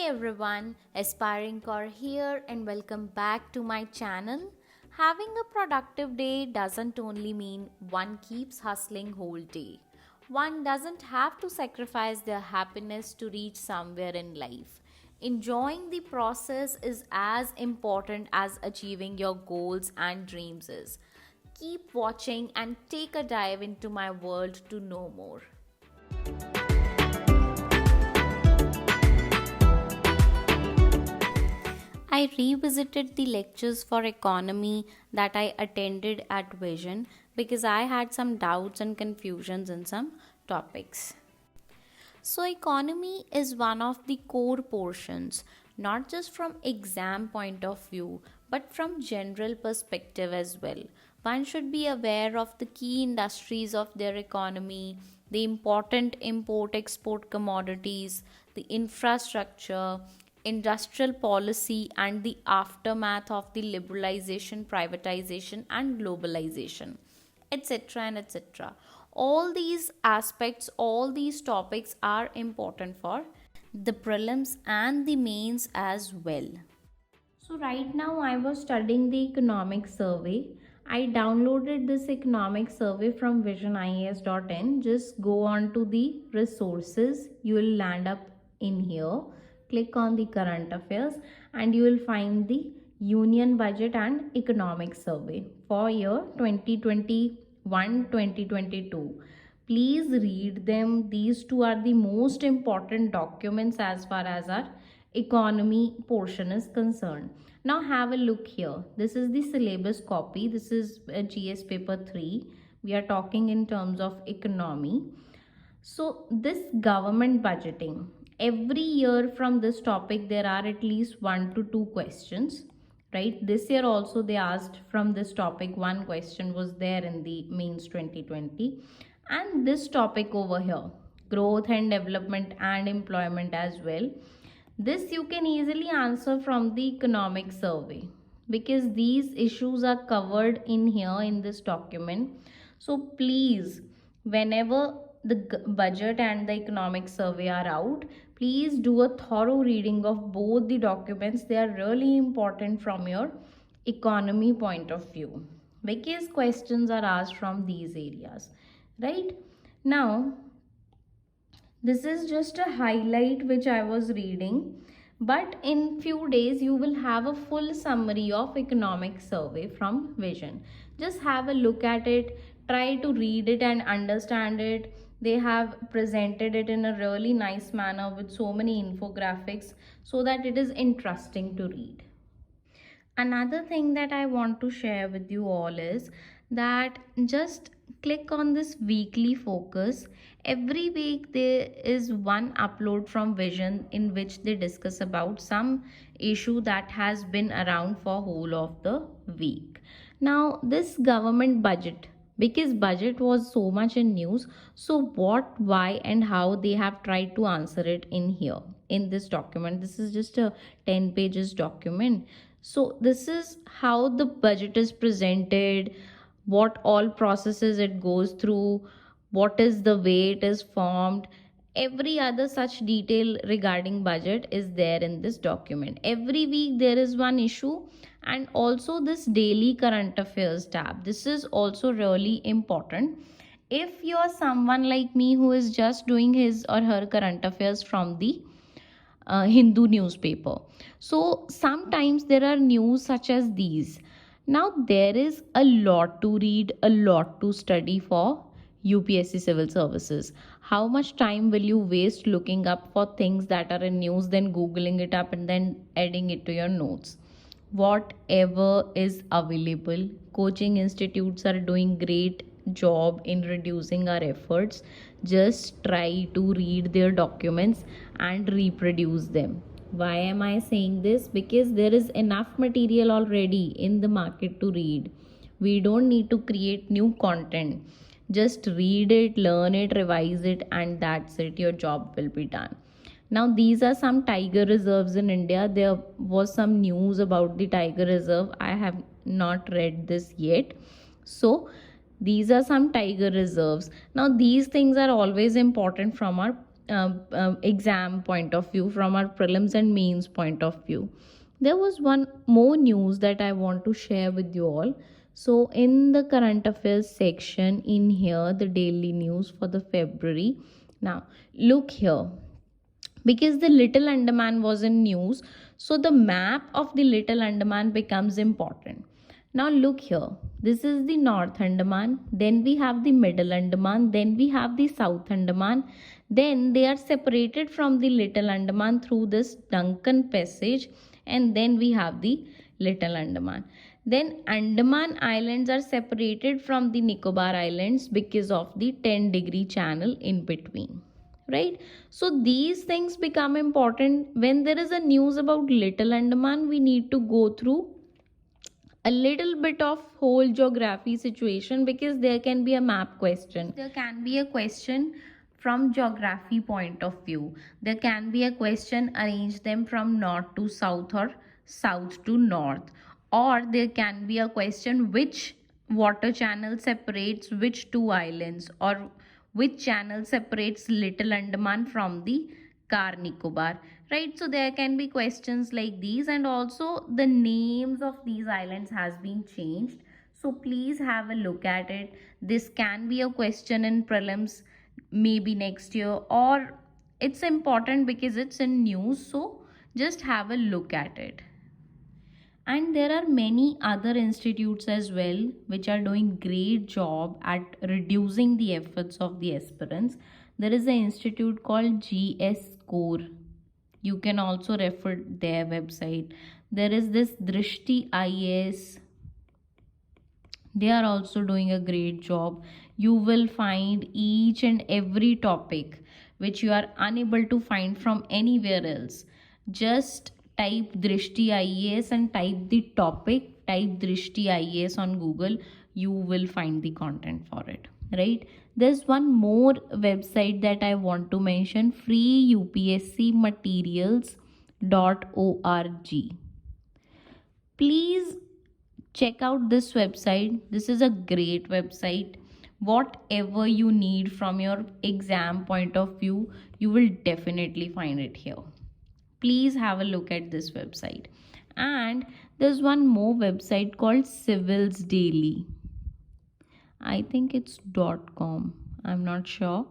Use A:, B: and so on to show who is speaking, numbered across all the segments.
A: Hey everyone, Aspiring Core here and welcome back to my channel. Having a productive day doesn't only mean one keeps hustling whole day. One doesn't have to sacrifice their happiness to reach somewhere in life. Enjoying the process is as important as achieving your goals and dreams is. Keep watching and take a dive into my world to know more. I revisited the lectures for economy that I attended at Vision because I had some doubts and confusions in some topics. So, economy is one of the core portions, not just from exam point of view, but from general perspective as well. One should be aware of the key industries of their economy, the important import export commodities, the infrastructure, industrial policy, and the aftermath of the liberalization, privatization, and globalization, etc. and etc. All these aspects, all these topics are important for the prelims and the mains as well. So, right now, I was studying the economic survey. I downloaded this economic survey from visionias.in. Just go on to the resources, you will land up in here. Click on the current affairs, and you will find the union budget and economic survey for year 2021-2022. Please read them. These two are the most important documents as far as our economy portion is concerned. Now have a look here. This is the syllabus copy. This is GS paper 3. We are talking in terms of economy. So this government budgeting, every year from this topic there are at least 1 to 2 questions, right? This year also they asked from this topic, one question was there in the mains 2020. And this topic over here, growth and development and employment as well, this you can easily answer from the economic survey because these issues are covered in here in this document. So please, whenever the budget and the economic survey are out, please do a thorough reading of both the documents. They are really important from your economy point of view because questions are asked from these areas, right? Now this is just a highlight which I was reading, but in few days you will have a full summary of economic survey from Vision. Just have a look at it, try to read it and understand it. They have presented it in a really nice manner with so many infographics so that it is interesting to read. Another thing that I want to share with you all is that just click on this weekly focus. Every week there is one upload from Vision in which they discuss about some issue that has been around for whole of the week. Now this government budget, because budget was so much in news, so what, why and how they have tried to answer it in here in this document. This is just a 10 pages document. So this is how the budget is presented, what all processes it goes through, what is the way it is formed. Every other such detail regarding budget is there in this document. Every week there is one issue, and also this daily current affairs tab. This is also really important. If you are someone like me who is just doing his or her current affairs from the Hindu newspaper, so sometimes there are news such as these. Now there is a lot to read, a lot to study for UPSC civil services. How much time will you waste looking up for things that are in news, then googling it up and then adding it to your notes? Whatever is available, coaching institutes are doing great job in reducing our efforts. Just try to read their documents and reproduce them. Why am I saying this? Because there is enough material already in the market to read. We don't need to create new content. Just read it, learn it, revise it, and that's it. Your job will be done. Now these are some tiger reserves in India. There was some news about the tiger reserve. I have not read this yet. So these are some tiger reserves. Now these things are always important from our exam point of view, from our prelims and mains point of view. There was one more news that I want to share with you all. So in the current affairs section in here, the daily news for the February. Now look here, because the Little Andaman was in news, so the map of the Little Andaman becomes important. Now look here, this is the North Andaman, then we have the Middle Andaman, then we have the South Andaman, then they are separated from the Little Andaman through this Duncan Passage, and then we have the Little Andaman. Then Andaman Islands are separated from the Nicobar Islands because of the 10-degree channel in between, right? So these things become important when there is a news about Little Andaman. We need to go through a little bit of whole geography situation, because there can be a map question, there can be a question from geography point of view, there can be a question arrange them from north to south or south to north, or there can be a question which water channel separates which two islands, or which channel separates Little Andaman from the Car Nicobar, right? So there can be questions like these, and also the names of these islands has been changed, so please have a look at it. This can be a question in prelims maybe next year, or it's important because it's in news, so just have a look at it. And there are many other institutes as well which are doing great job at reducing the efforts of the aspirants. There is an institute called GS Core, you can also refer their website. There is this Drishti IAS, they are also doing a great job. You will find each and every topic which you are unable to find from anywhere else. Just type Drishti IAS and type the topic, type Drishti IAS on Google, you will find the content for it, right? There's one more website that I want to mention, freeupscmaterials.org. Please check out this website. This is a great website. Whatever you need from your exam point of view, you will definitely find it here. Please have a look at this website. And there's one more website called Civils Daily, I think it's .com, I'm not sure.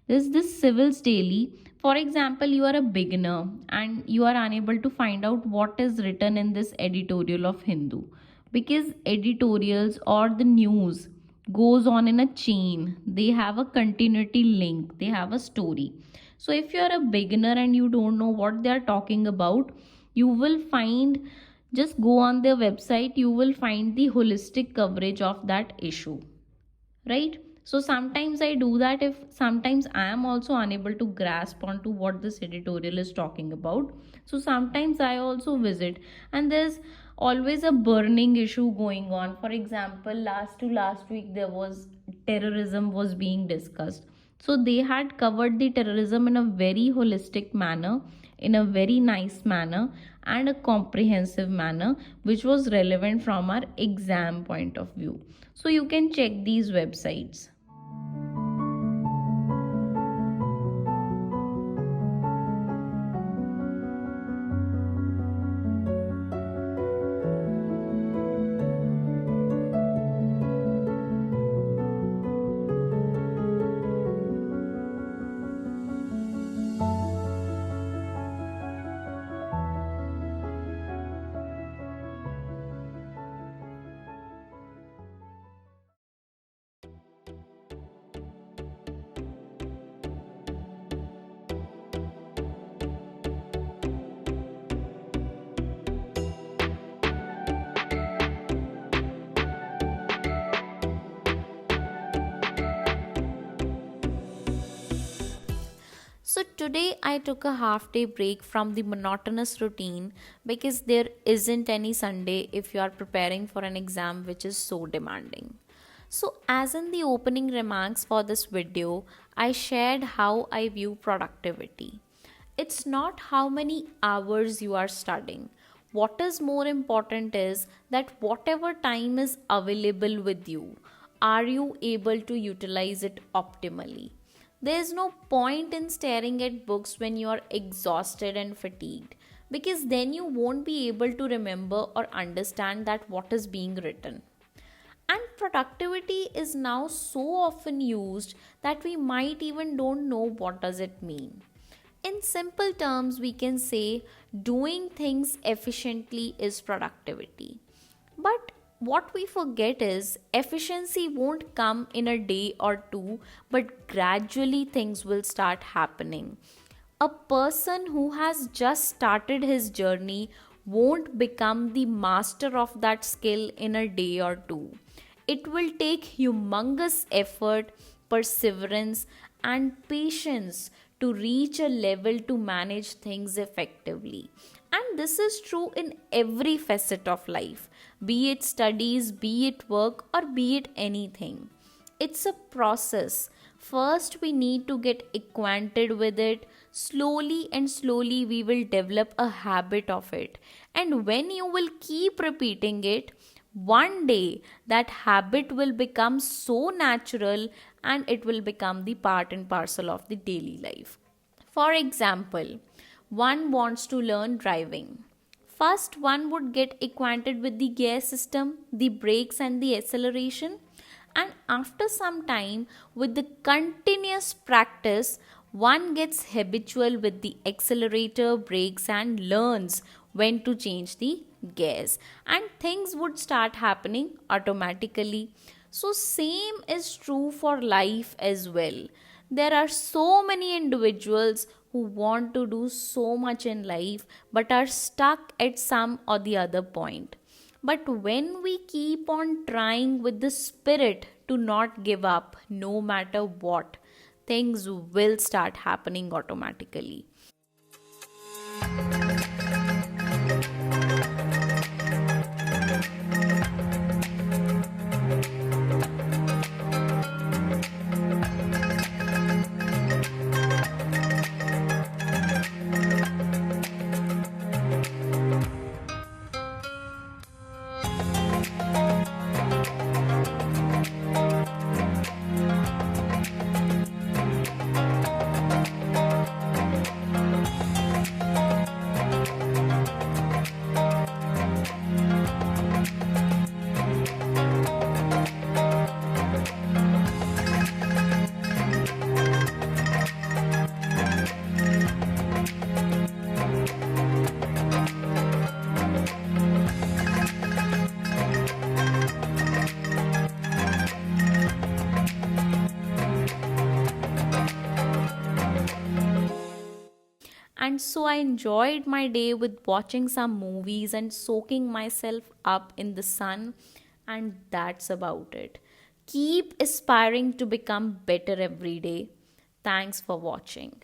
A: There's this Civils Daily. For example, you are a beginner and you are unable to find out what is written in this editorial of Hindu, because editorials or the news goes on in a chain, they have a continuity link, they have a story. So if you are a beginner and you don't know what they are talking about, you will find, just go on their website, you will find the holistic coverage of that issue, right? So sometimes I do that, if sometimes I am also unable to grasp onto what this editorial is talking about, so sometimes I also visit. And there's always a burning issue going on. For example, last week there was terrorism was being discussed, so they had covered the terrorism in a very holistic manner, in a very nice manner, and a comprehensive manner, which was relevant from our exam point of view. So you can check these websites. So today I took a half day break from the monotonous routine, because there isn't any Sunday if you are preparing for an exam which is so demanding. So as in the opening remarks for this video, I shared how I view productivity. It's not how many hours you are studying. What is more important is that whatever time is available with you, are you able to utilize it optimally? There's no point in staring at books when you are exhausted and fatigued, because then you won't be able to remember or understand that what is being written. And productivity is now so often used that we might even don't know what does it mean. In simple terms, we can say doing things efficiently is productivity. But what we forget is efficiency won't come in a day or two, but gradually things will start happening. A person who has just started his journey won't become the master of that skill in a day or two. It will take humongous effort, perseverance, and patience to reach a level to manage things effectively. And this is true in every facet of life, be it studies, be it work, or be it anything. It's a process. First, we need to get acquainted with it. Slowly and slowly, we will develop a habit of it. And when you will keep repeating it, one day that habit will become so natural and it will become the part and parcel of the daily life. For example, one wants to learn driving. First, one would get acquainted with the gear system, the brakes, and the acceleration. And after some time, with the continuous practice, one gets habitual with the accelerator, brakes, and learns when to change the gears. And things would start happening automatically. So, same is true for life as well. There are so many individuals who want to do so much in life but are stuck at some or the other point. But when we keep on trying with the spirit to not give up no matter what, things will start happening automatically. And so I enjoyed my day with watching some movies and soaking myself up in the sun. And that's about it. Keep aspiring to become better every day. Thanks for watching.